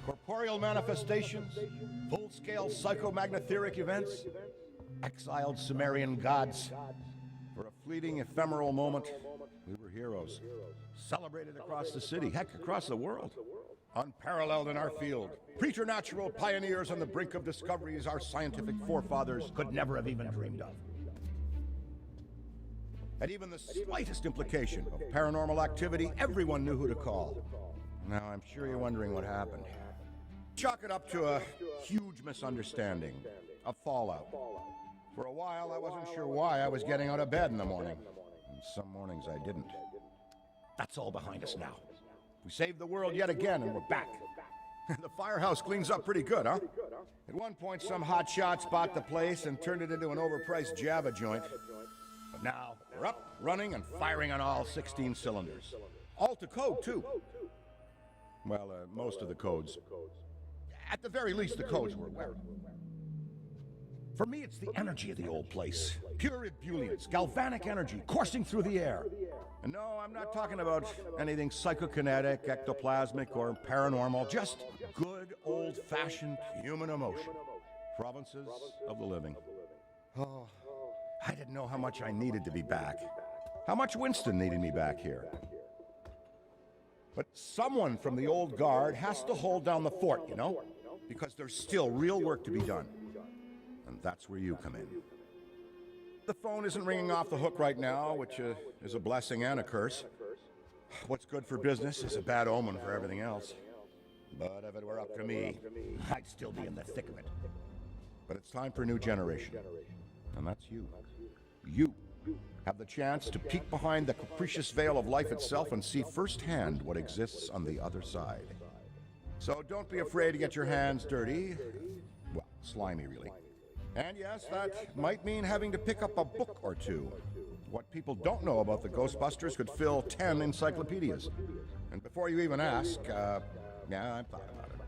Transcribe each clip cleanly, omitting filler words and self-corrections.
Corporeal manifestations, full-scale psychomagnetheric events, exiled Sumerian gods. For a fleeting, ephemeral moment, we were heroes. Celebrated across the city, heck, across the world. Unparalleled in our field. Preternatural pioneers on the brink of discoveries our scientific forefathers could never have even dreamed of. At even the slightest implication of paranormal activity, everyone knew who to call. Now, I'm sure you're wondering what happened. Chalk it up to a huge misunderstanding, a fallout. For a while, I wasn't sure why I was getting out of bed in the morning. And some mornings I didn't. That's all behind us now. We saved the world yet again, and we're back. The firehouse cleans up pretty good, huh? At one point, some hotshots bought the place and turned it into an overpriced Java joint. But now, we're up, running, and firing on all 16 cylinders. All to code, too. Well, most of the codes. At the very least, the codes were aware of. For me, it's the energy of the old place. Pure ebullience, galvanic energy coursing through the air. And no, I'm not talking about anything psychokinetic, ectoplasmic, or paranormal. Just good, old-fashioned human emotion. Provinces of the living. Oh, I didn't know how much I needed to be back. How much Winston needed me back here. But someone from the old guard has to hold down the fort, you know? Because there's still real work to be done. And that's where you come in. The phone isn't ringing off the hook right now, which is a blessing and a curse. What's good for business is a bad omen for everything else. But if it were up to me, I'd still be in the thick of it. But it's time for a new generation. And that's you. You have the chance to peek behind the capricious veil of life itself and see firsthand what exists on the other side. So don't be afraid to get your hands dirty. Well, slimy, really. And yes, that might mean having to pick up a book or two. What people don't know about the Ghostbusters could fill 10 encyclopedias. And before you even ask, yeah, I've thought about it.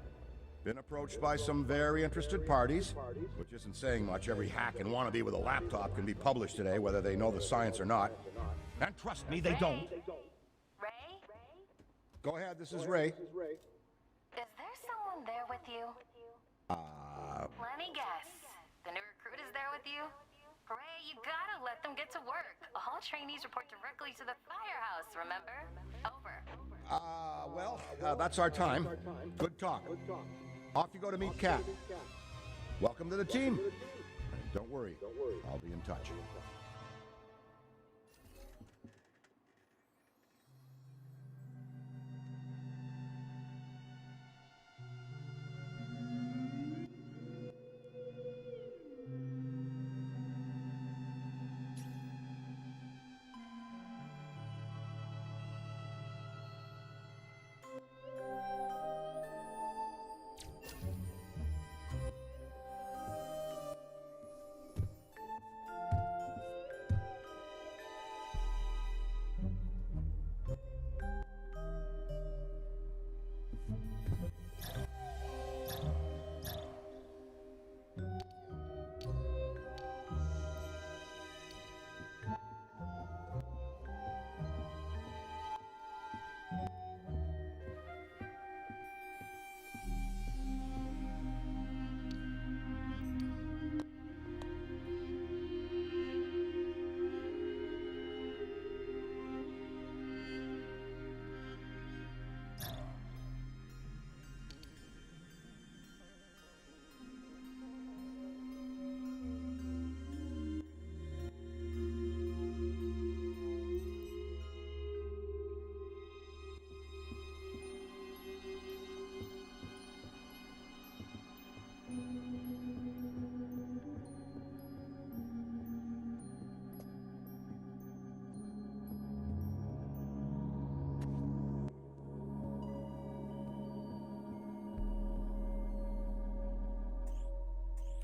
Been approached by some very interested parties, which isn't saying much. Every hack and wannabe with a laptop can be published today, whether they know the science or not. And trust me, they don't. Ray? Go ahead, this is Ray. Is there someone there with you? Let me guess. The new recruit is there with you? Ray, you gotta let them get to work. All trainees report directly to the firehouse, remember? Over. Well, that's our time. Good talk. Off you go to meet Kat. Welcome to the team. And don't worry, I'll be in touch.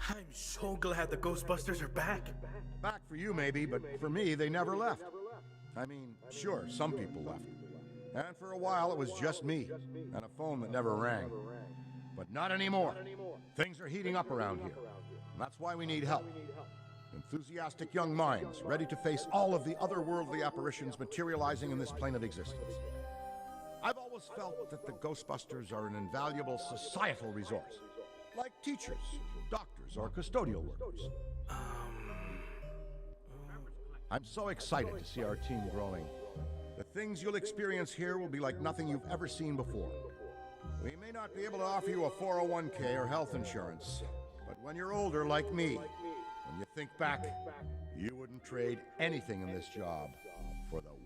I'm so glad the Ghostbusters are back. Back for you, maybe, but for me, they never left. I mean, sure, some people left. And for a while, it was just me, and a phone that never rang. But not anymore. Things are heating up around here. And that's why we need help. Enthusiastic young minds, ready to face all of the otherworldly apparitions materializing in this plane of existence. I've always felt that the Ghostbusters are an invaluable societal resource, like teachers, doctors, or custodial workers. I'm so excited to see our team growing. The things you'll experience here will be like nothing you've ever seen before. We may not be able to offer you a 401k or health insurance, but when you're older like me, when you think back, you wouldn't trade anything in this job for the world.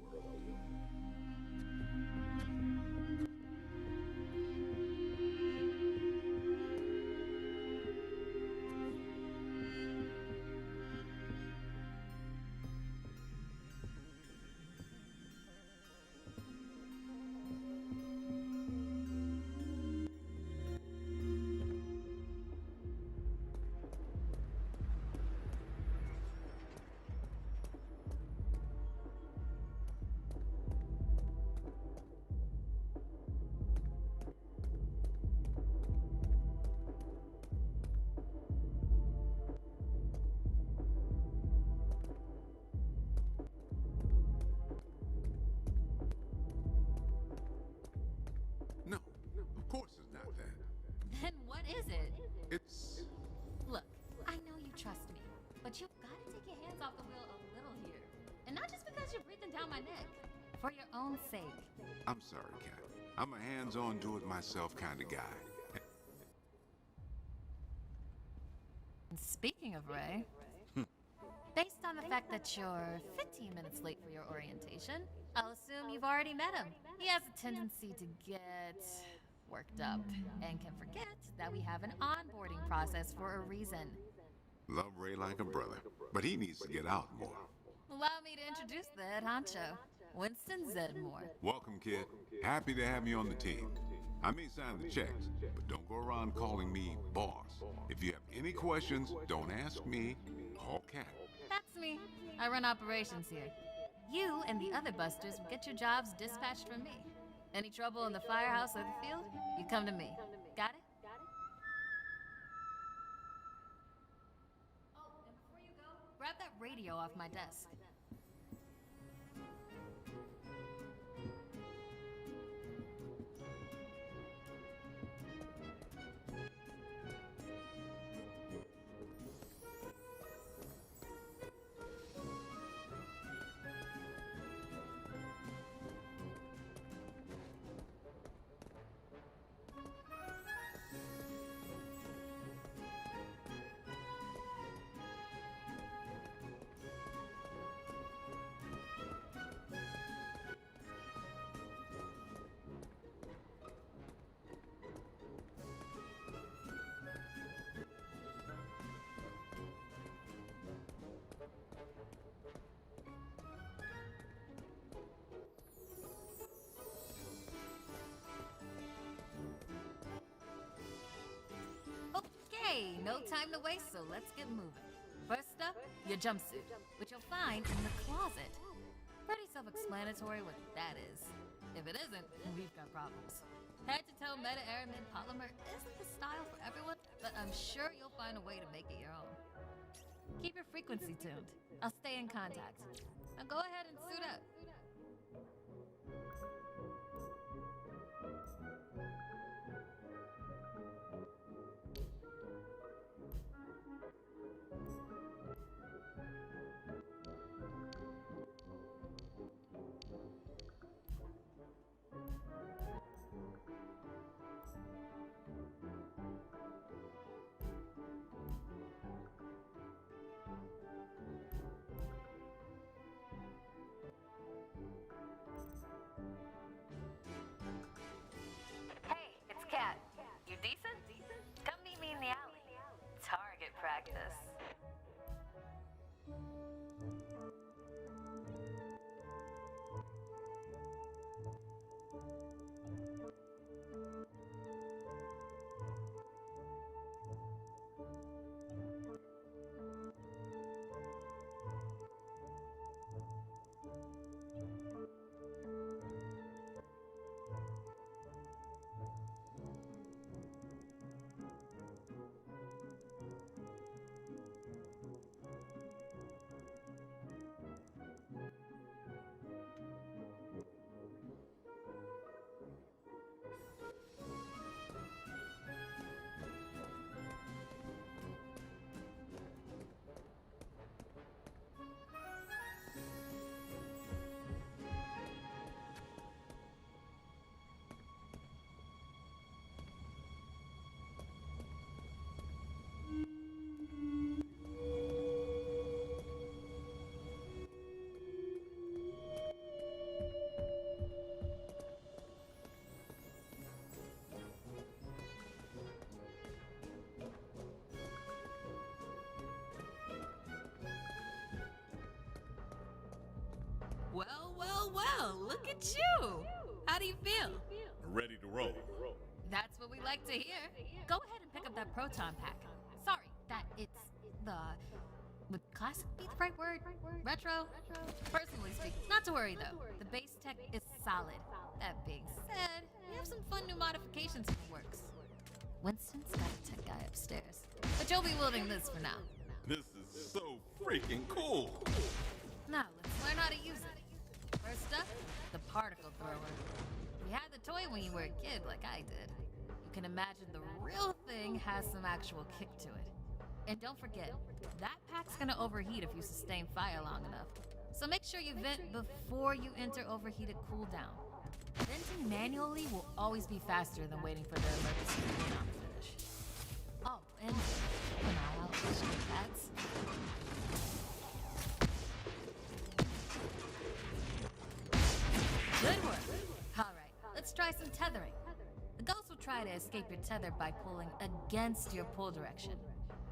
No, of course it's not that. Then what is it? It's... Look, I know you trust me, but you've got to take your hands off the wheel a little here. And not just because you're breathing down my neck. For your own sake. I'm sorry, Kat. I'm a hands-on, do-it-myself kind of guy. And speaking of Ray... Based on the fact that you're 15 minutes late for your orientation, I'll assume you've already met him. He has a tendency to get worked up and can forget that we have an onboarding process for a reason. Love Ray like a brother, but he needs to get out more. Allow me to introduce the head honcho, Winston Zedmore. Welcome, kid. Happy to have you on the team. I may sign the checks, but don't go around calling me boss. If you have any questions, don't ask me. Call Cat. That's me. I run operations here. You and the other busters will get your jobs dispatched from me. Any trouble in the firehouse or the field, you come to me. Got it? Oh, and before you go, grab that radio off my desk. Okay, no time to waste, so let's get moving. First up, your jumpsuit, which you'll find in the closet. Pretty self-explanatory what that is. If it isn't, we've got problems. Head-to-toe meta-aramid polymer isn't the style for everyone, but I'm sure you'll find a way to make it your own. Keep your frequency tuned. I'll stay in contact. Now go ahead and suit up. Hey, it's Kat. You decent? Come meet me in the alley. Target practice. Well, look at you. How do you feel? Ready to roll. That's what we like to hear. Go ahead and pick up that proton pack. Sorry, that it's the... Would classic be the right word? Retro? Personally speaking, not to worry though. The base tech is solid. That being said, we have some fun new modifications in the works. Winston's got a tech guy upstairs, but you'll be wielding this for now. This is so freaking cool. Now, let's learn how to use it. First up, the particle thrower. You had the toy when you were a kid, like I did. You can imagine the real thing has some actual kick to it. And don't forget, that pack's gonna overheat if you sustain fire long enough. So make sure you vent before you enter overheated cooldown. Venting manually will always be faster than waiting for the emergency cooldown to finish. Oh, and an eye out for stray cats. some tethering. The ghost will try to escape your tether by pulling against your pull direction.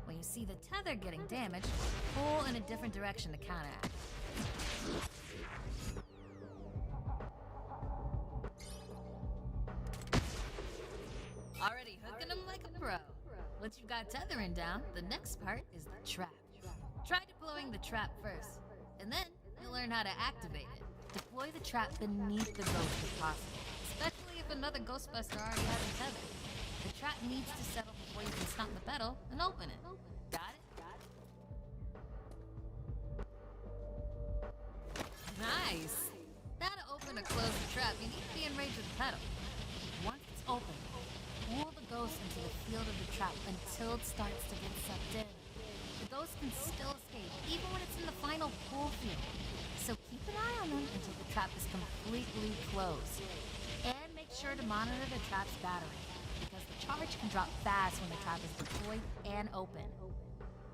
When you see the tether getting damaged, pull in a different direction to counteract. Already hooking them like a pro. Once you've got tethering down, the next part is the trap. Try deploying the trap first, and then you'll learn how to activate it. Deploy the trap beneath the ghost if possible, especially if another Ghostbuster already has a tether. The trap needs to settle before you can stomp the pedal and open it. Got it? Nice! Now to open or close the trap, you need to be in range with the pedal. Once it's open, pull the ghost into the field of the trap until it starts to get sucked in. The ghost can still escape, even when it's in the final pull field. So keep an eye on them until the trap is completely closed. And make sure to monitor the trap's battery, because the charge can drop fast when the trap is deployed and open.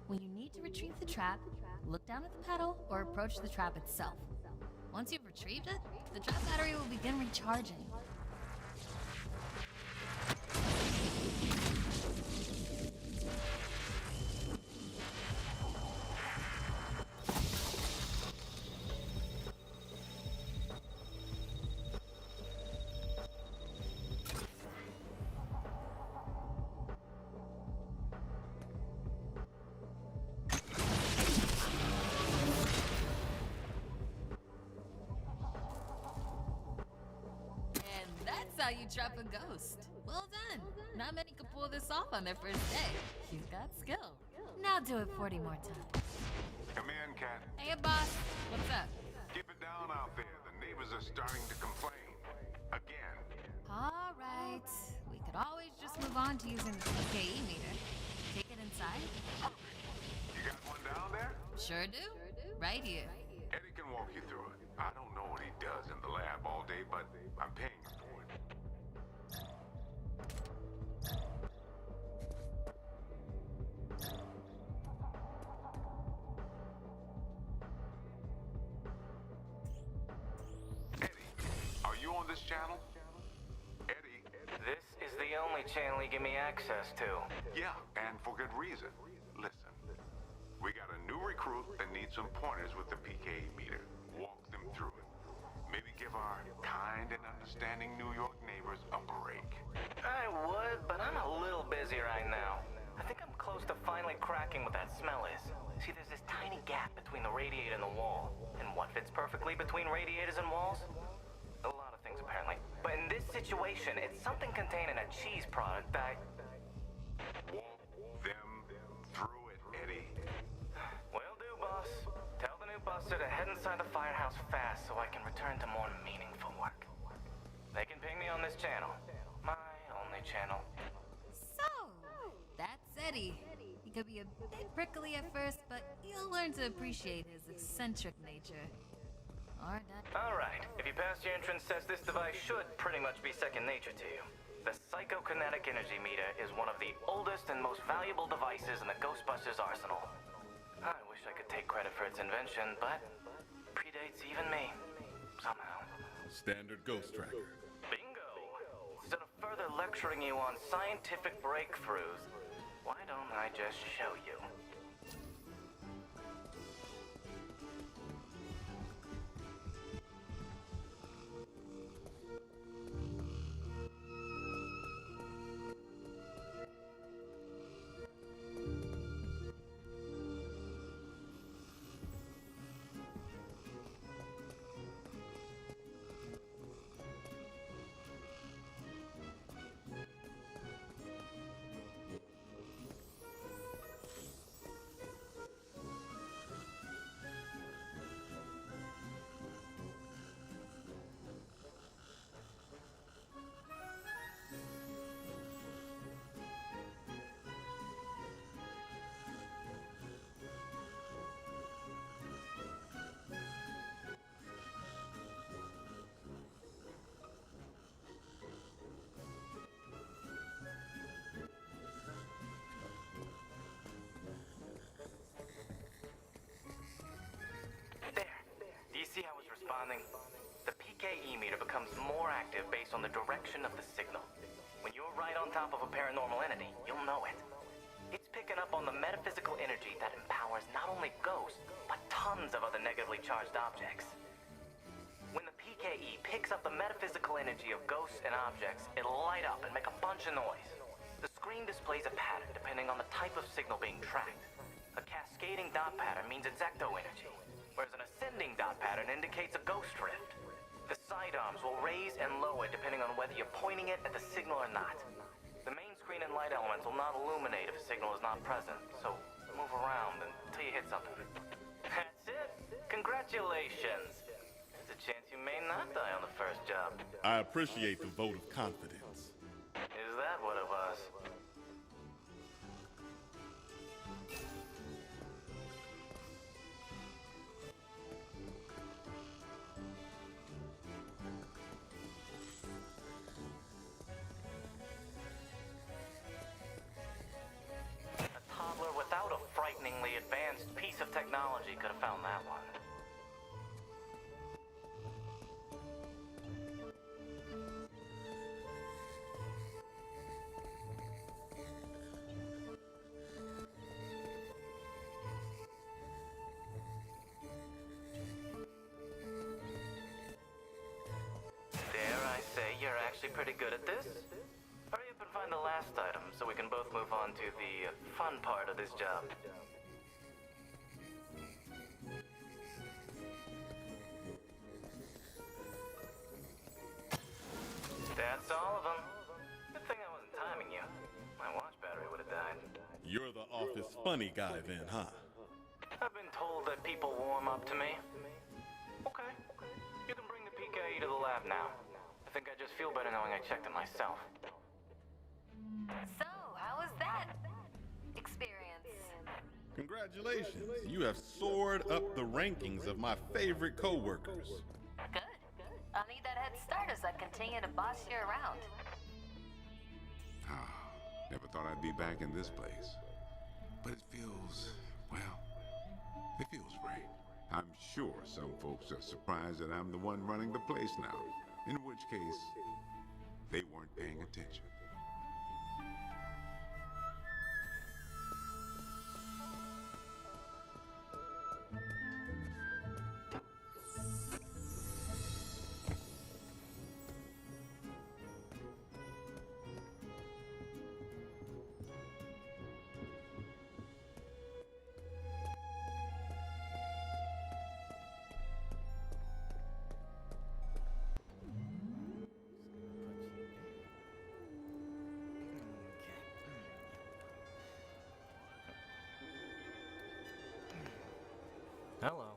When you need to retrieve the trap, look down at the pedal or approach the trap itself. Once you've retrieved it, the trap battery will begin recharging. How you trap a ghost. Well done. Not many can pull this off on their first day. You've got skill. Now do it 40 more times. Come in, Cat. Hey, boss. What's up? Keep it down out there. The neighbors are starting to complain. Again. All right. We could always just move on to using the PKE meter. Take it inside. You got one down there? Sure do. Right here. Eddie can walk you through it. I don't know what he does in the lab all day, but I'm paying him for it. On this channel? Eddie? This is the only channel you give me access to. Yeah, and for good reason. Listen, we got a new recruit that needs some pointers with the PKE meter. Walk them through it. Maybe give our kind and understanding New York neighbors a break. I would, but I'm a little busy right now. I think I'm close to finally cracking what that smell is. See, there's this tiny gap between the radiator and the wall. And what fits perfectly between radiators and walls? A lot of things, apparently. But in this situation, it's something contained in a cheese product that... Walk them through it, Eddie. Will do, boss. Tell the new buster to head inside the firehouse fast so I can return to more meaningful work. They can ping me on this channel. My only channel. So, that's Eddie. He could be a bit prickly at first, but you'll learn to appreciate his eccentric nature. Alright, if you pass your entrance test, this device should pretty much be second nature to you. The psychokinetic energy meter is one of the oldest and most valuable devices in the Ghostbusters arsenal. I wish I could take credit for its invention, but predates even me, somehow. Standard ghost tracker. Bingo! Instead of further lecturing you on scientific breakthroughs, why don't I just show you? perspective based on the direction of the signal. When you're right on top of a paranormal entity, you'll know it. It's picking up on the metaphysical energy that empowers not only ghosts, but tons of other negatively charged objects. When the PKE picks up the metaphysical energy of ghosts and objects, it'll light up and make a bunch of noise. The screen displays a pattern depending on the type of signal being tracked. A cascading dot pattern means it's ecto energy, whereas an ascending dot pattern indicates a ghost drift. The sidearms will raise and lower depending on whether you're pointing it at the signal or not. The main screen and light elements will not illuminate if a signal is not present, so move around until you hit something. That's it! Congratulations! There's a chance you may not die on the first job. I appreciate the vote of confidence. Is that what it was? Without a frighteningly advanced piece of technology could have found that one. Dare I say you're actually pretty good at this? Hurry up and find the last item so we can both move on to the fun part of this job. That's all of them. Good thing I wasn't timing you. My watch battery would have died. You're the office funny guy then, huh? I've been told that people warm up to me. Okay. You can bring the PKE to the lab now. I think I just feel better knowing I checked it myself. So, how was that experience? Congratulations. You have soared up the rankings of my favorite coworkers. Good. I'll need that head start as I continue to boss you around. Never thought I'd be back in this place. But it feels, well, it feels right. I'm sure some folks are surprised that I'm the one running the place now. In which case, they weren't paying attention. Hello.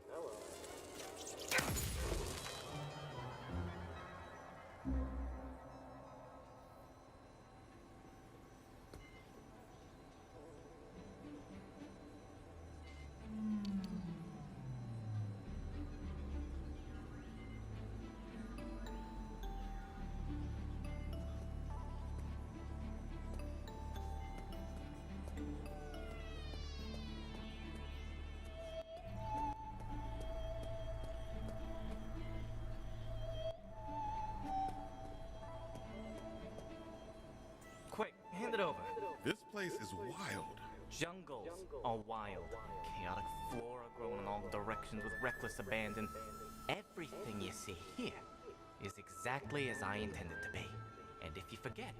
Quick, hand it over. This place is wild. Jungles are wild. Chaotic flora growing in all directions with reckless abandon. Everything you see here is exactly as I intended to be. And if you forget,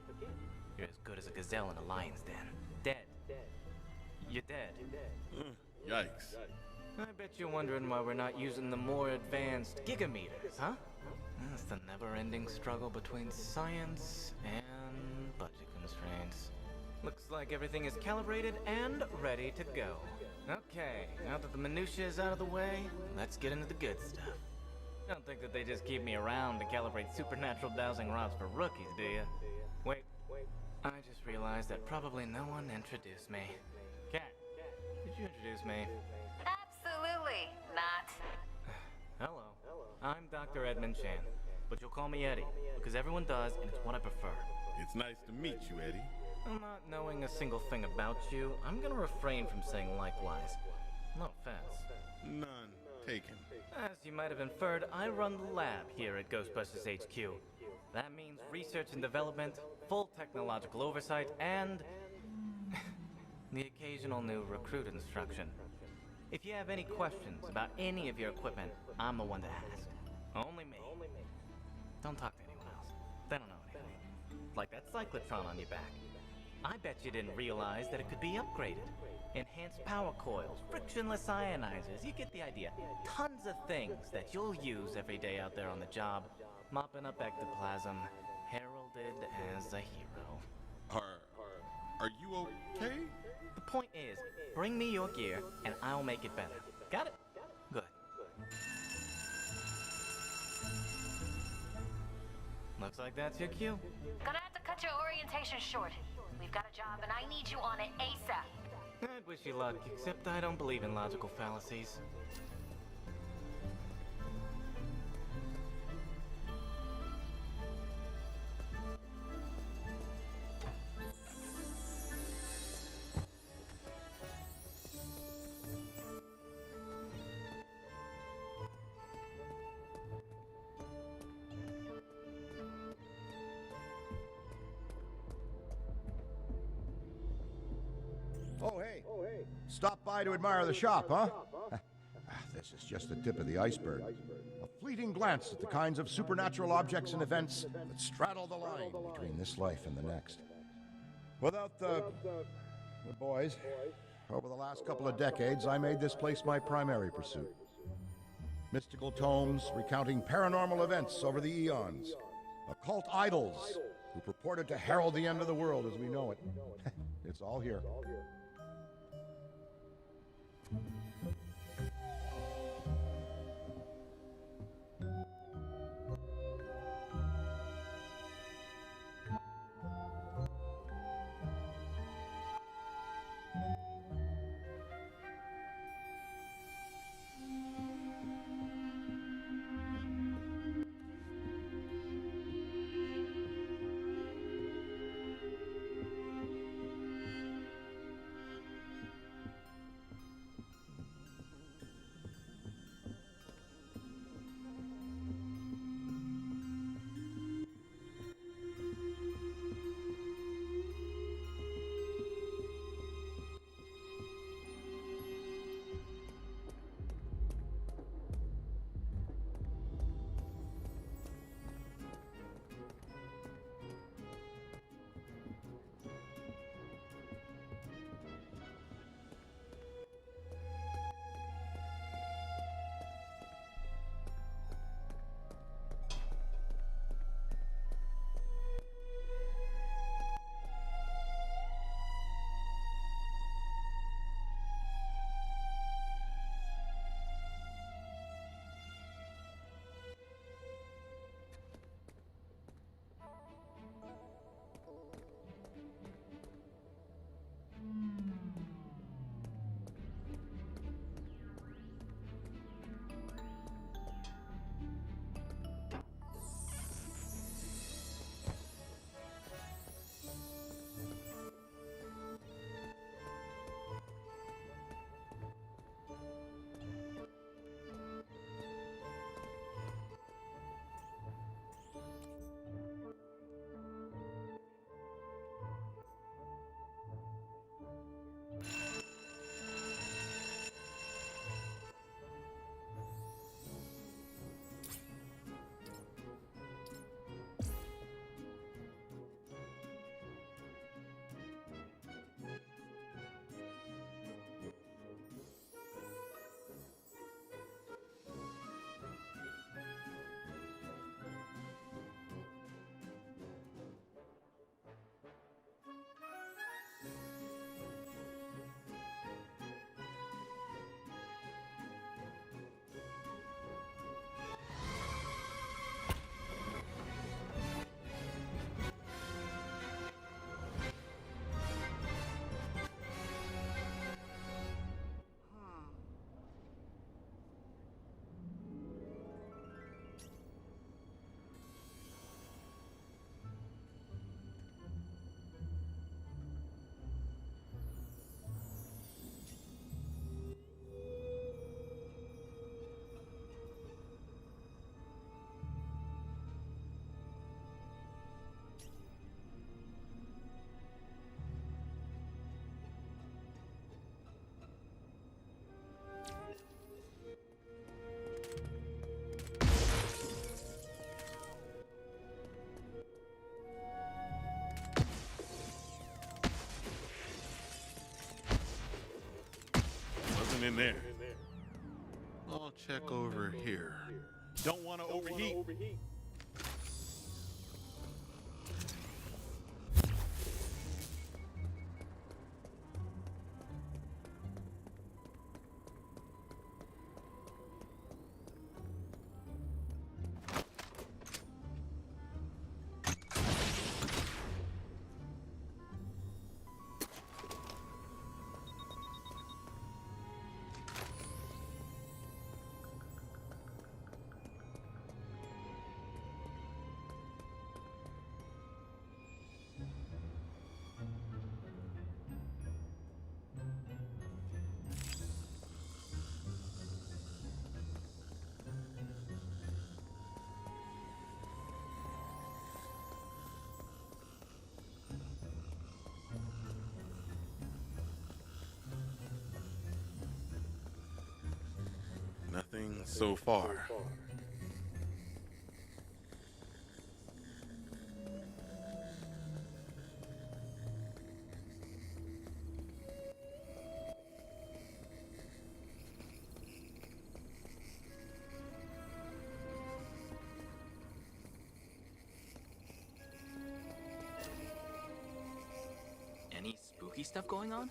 you're as good as a gazelle in a lion's den. Dead. You're dead. Yikes. I bet you're wondering why we're not using the more advanced gigameters, huh? That's the never-ending struggle between science and budget constraints. Looks like everything is calibrated and ready to go. Okay, now that the minutiae is out of the way, let's get into the good stuff. Don't think that they just keep me around to calibrate supernatural dowsing rods for rookies, do you? Wait, I just realized that probably no one introduced me. Cat, did you introduce me? Absolutely not. Hello, I'm Dr. Edmund Chan, but you'll call me Eddie, because everyone does, and it's what I prefer. It's nice to meet you, Eddie. Not knowing a single thing about you, I'm gonna refrain from saying likewise. No offense. None taken. As you might have inferred, I run the lab here at Ghostbusters HQ. That means research and development, full technological oversight, and the occasional new recruit instruction. If you have any questions about any of your equipment, I'm the one to ask. Only me. Don't talk to anyone else. They don't know anything. Like that cyclotron on your back. I bet you didn't realize that it could be upgraded. Enhanced power coils, frictionless ionizers, you get the idea. Tons of things that you'll use every day out there on the job. Mopping up ectoplasm, heralded as a hero. Are you okay? The point is, bring me your gear and I'll make it better. Got it? Good. Looks like that's your cue. Gonna have to cut your orientation short. We've got a job and I need you on it ASAP. I'd wish you luck, except I don't believe in logical fallacies. Oh, hey. Stop by to admire the shop, huh? This is just the tip of the iceberg. A fleeting glance at the kinds of supernatural objects and events that straddle the line between this life and the next. Without the boys, over the last couple of decades, I made this place my primary pursuit. Mystical tomes recounting paranormal events over the eons. Occult idols who purported to herald the end of the world as we know it. It's all here. wasn't in there. I'll check over here. Don't want to overheat. Nothing so far. Any spooky stuff going on?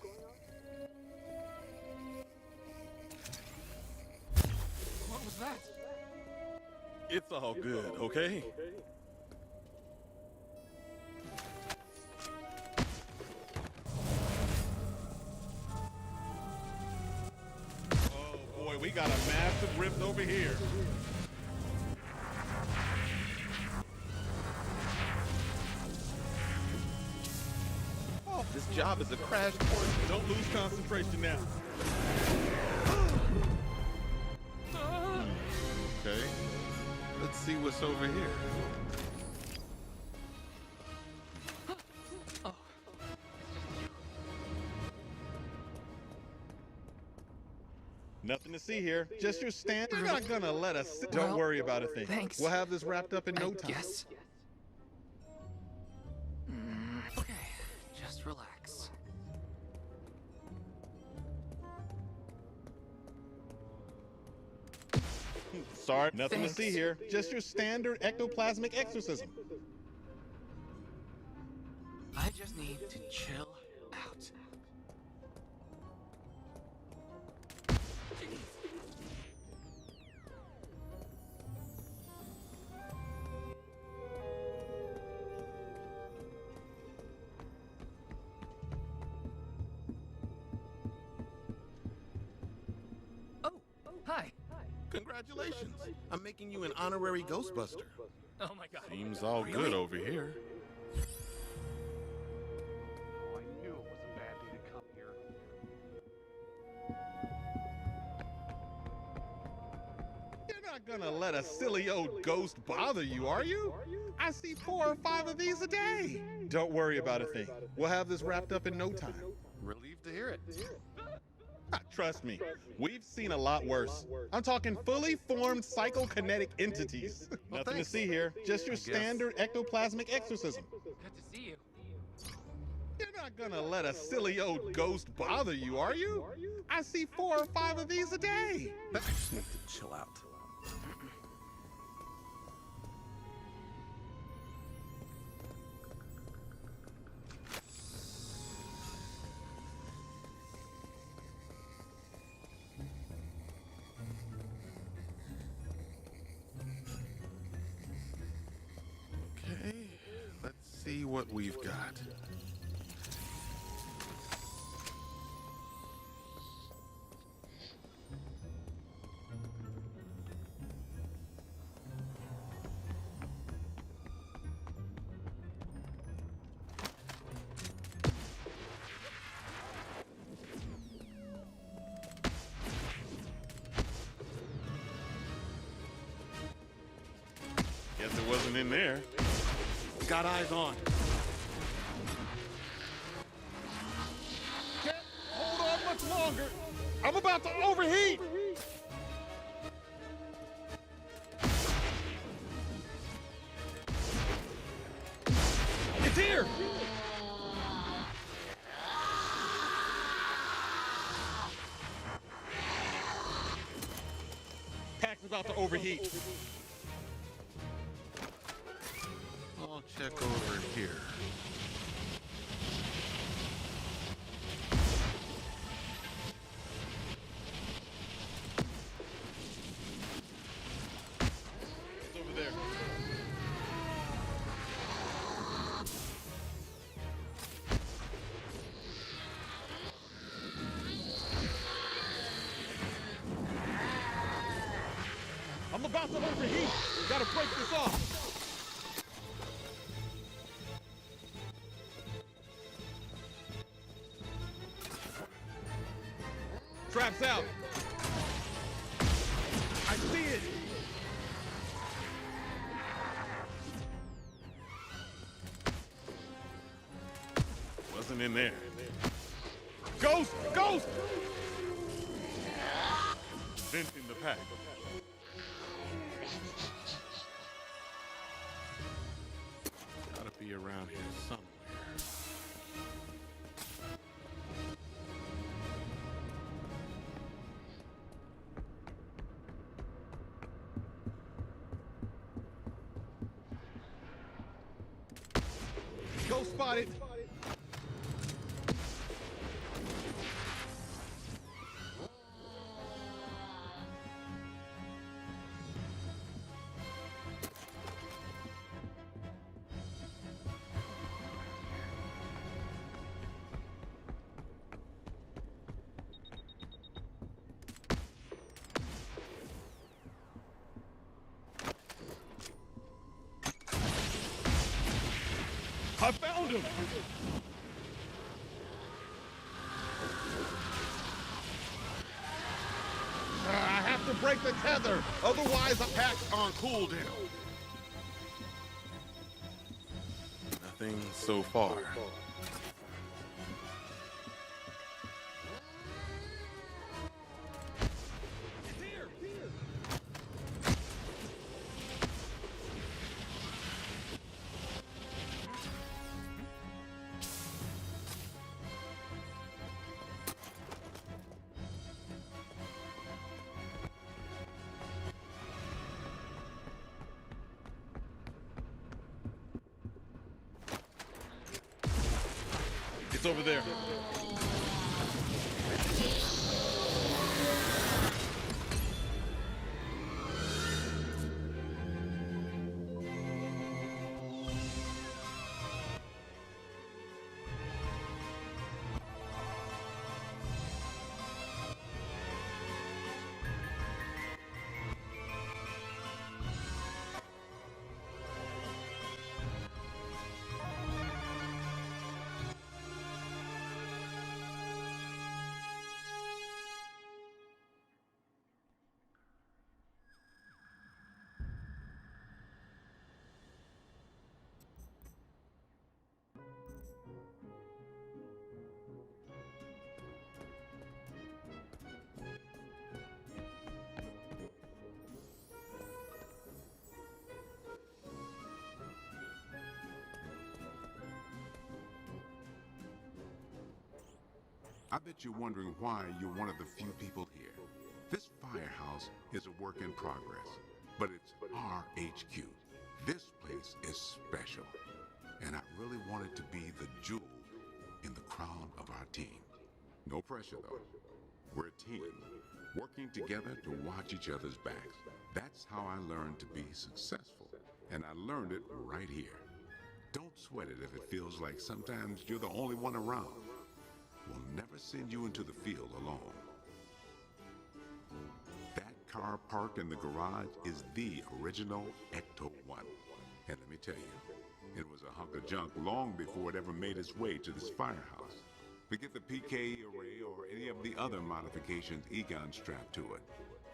What was that? It's all good, okay? Oh boy, we got a massive rift over here. Oh, this job is a crash course. Don't lose concentration now. Okay, let's see what's over here. Oh. Nothing to see here. Just your stand. You're not gonna let us sit. Don't Well, worry about a thing. thanks. We'll have this wrapped up in no time. Yes. Okay, just relax. Sorry, nothing Thanks. to see here. Just your standard ectoplasmic exorcism. I just need to chill out. Oh, hi. Congratulations. I'm making you an honorary Ghostbuster. Oh my god. Seems all good over here. I knew it was a bad day to come here. You're not gonna let a silly old ghost bother you, are you? I see 4 or 5 of these a day. Don't worry about a thing. We'll have this wrapped up in no time. Relieved to hear it. Trust me, we've seen a lot worse. I'm talking fully formed psychokinetic entities. Nothing to see here, just your standard ectoplasmic exorcism. Good to see you. You're not gonna let a silly old ghost bother you, are you? I see 4 or 5 of these a day. I just need to chill out. Okay, let's see what we've got. Guess it wasn't in there. Got eyes on. Can't hold on much longer. I'm about to overheat. It's here. about to overheat. I'll check over here. It's over there. I'm about to overheat. Gotta break this off. Trap's out. I see it. Wasn't in there. Ghost! Ghost! Venting the pack. Gotta be around here somewhere. Ghost spotted. I found him! I have to break the tether, otherwise I'm packed on cooldown. Nothing so far. It's over there. I bet you're wondering why you're one of the few people here. This firehouse is a work in progress, but it's our HQ. This place is special, and I really want it to be the jewel in the crown of our team. No pressure, though. We're a team, working together to watch each other's backs. That's how I learned to be successful, and I learned it right here. Don't sweat it if it feels like sometimes you're the only one around. We'll never send you into the field alone. That car parked in the garage is the original Ecto-1. And let me tell you, it was a hunk of junk long before it ever made its way to this firehouse. Forget the PK array or any of the other modifications Egon strapped to it.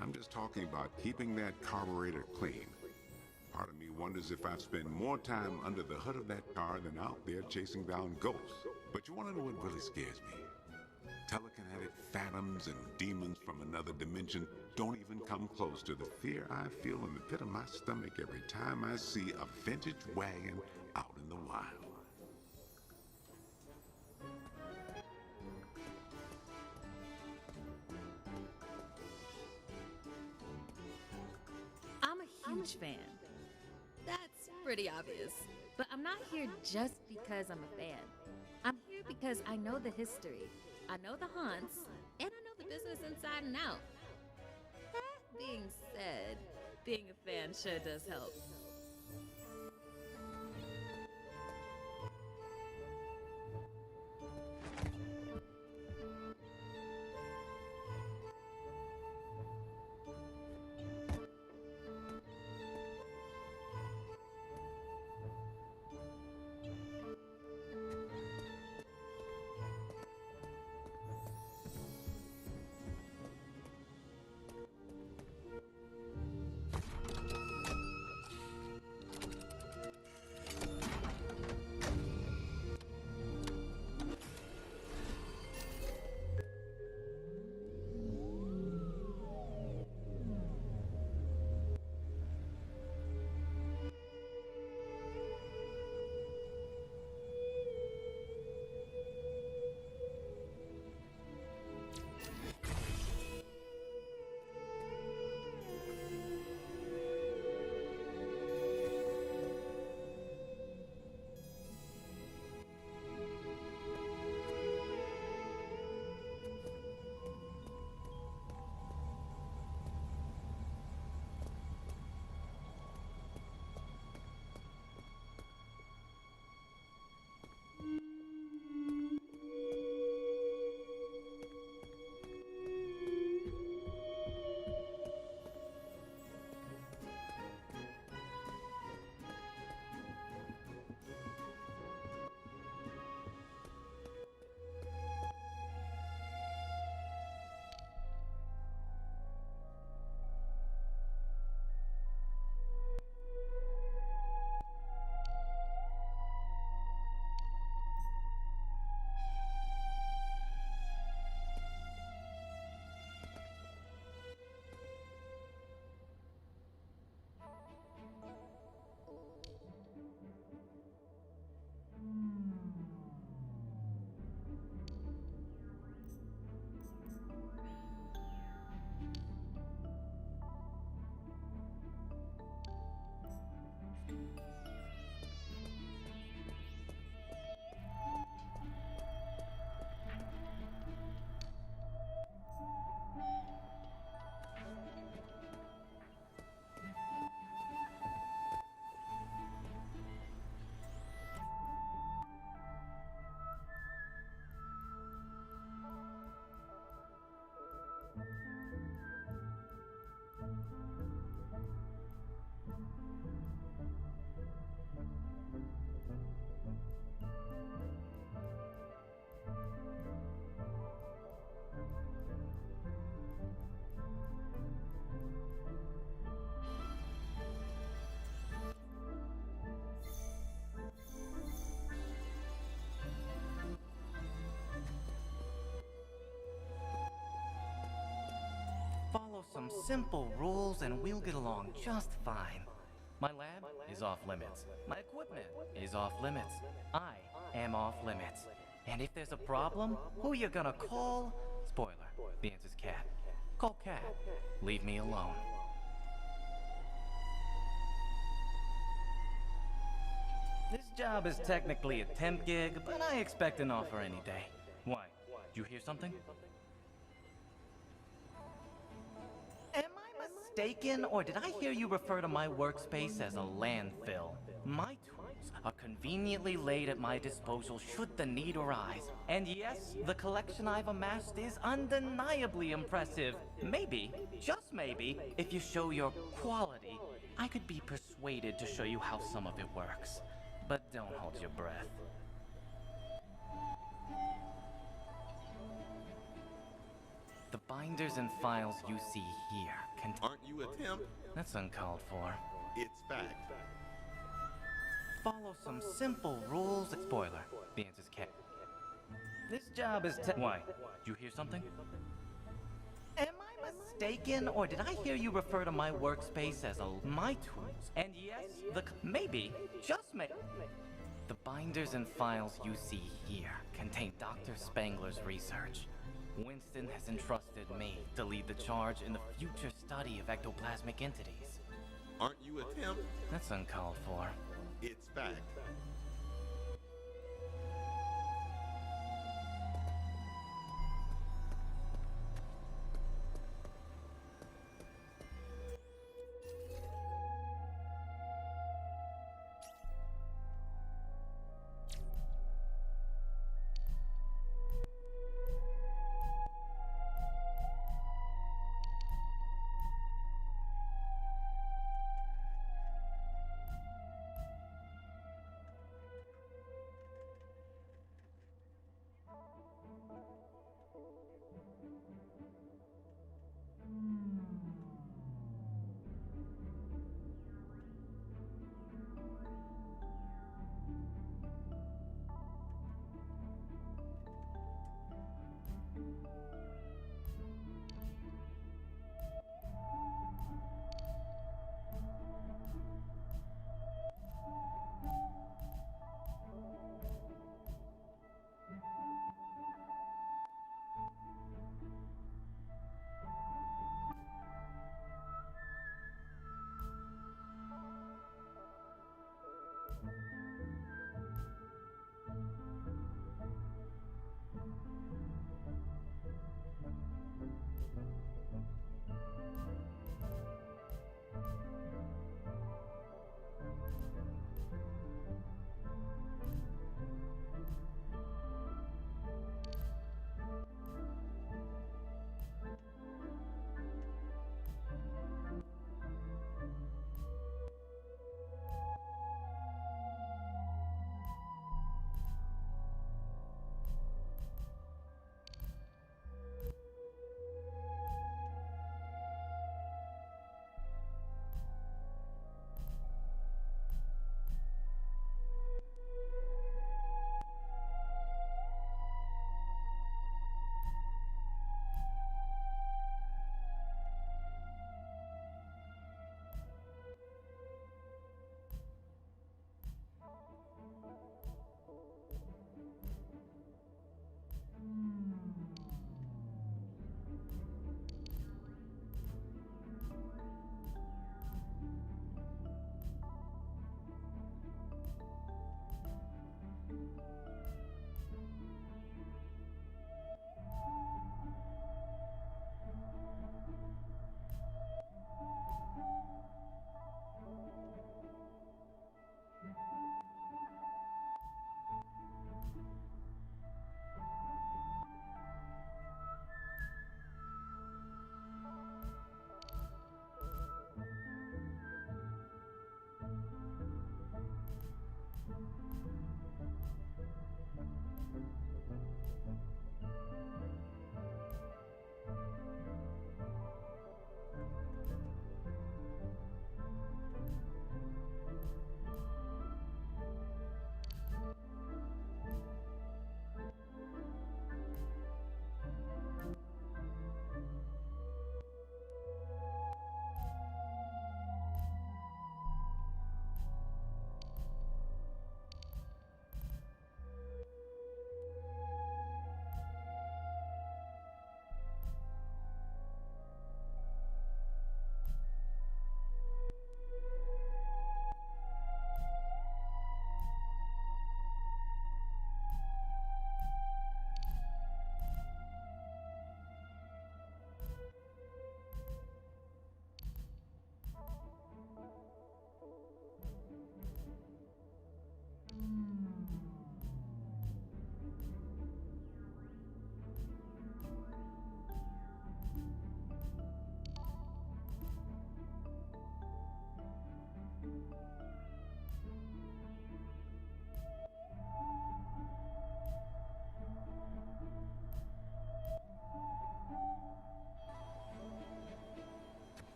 I'm just talking about keeping that carburetor clean. Part of me wonders if I've spent more time under the hood of that car than out there chasing down ghosts. But you want to know what really scares me? Telekinetic phantoms and demons from another dimension don't even come close to the fear I feel in the pit of my stomach every time I see a vintage wagon out in the wild. huge fan. That's pretty obvious. But I'm not here just because I'm a fan. I'm here because I know the history, I know the haunts, and I know the business inside and out. That being said, being a fan sure does help. Follow some simple rules and we'll get along just fine. My lab is off limits. My equipment is off limits. I am off limits. And if there's a problem, who you gonna call? Spoiler, the answer's Cat. Call Cat. Leave me alone. This job is technically a temp gig, but I expect an offer any day. Why? Did you hear something? Am I mistaken, or did I hear you refer to my workspace as a landfill? My tools are conveniently laid at my disposal should the need arise. And yes, the collection I've amassed is undeniably impressive. Maybe, just maybe, if you show your quality, I could be persuaded to show you how some of it works. But don't hold your breath. The binders and files you see here Aren't you a temp? That's uncalled for. It's fact. Follow some simple rules. Spoiler, the answer's Cat. This job is Why? Did you hear something? Am I mistaken, or did I hear you refer to my workspace as my tools? And yes, maybe, just maybe. The binders and files you see here contain Dr. Spangler's research. Winston has entrusted me to lead the charge in the future study of ectoplasmic entities. Aren't you a temp? That's uncalled for. It's fact.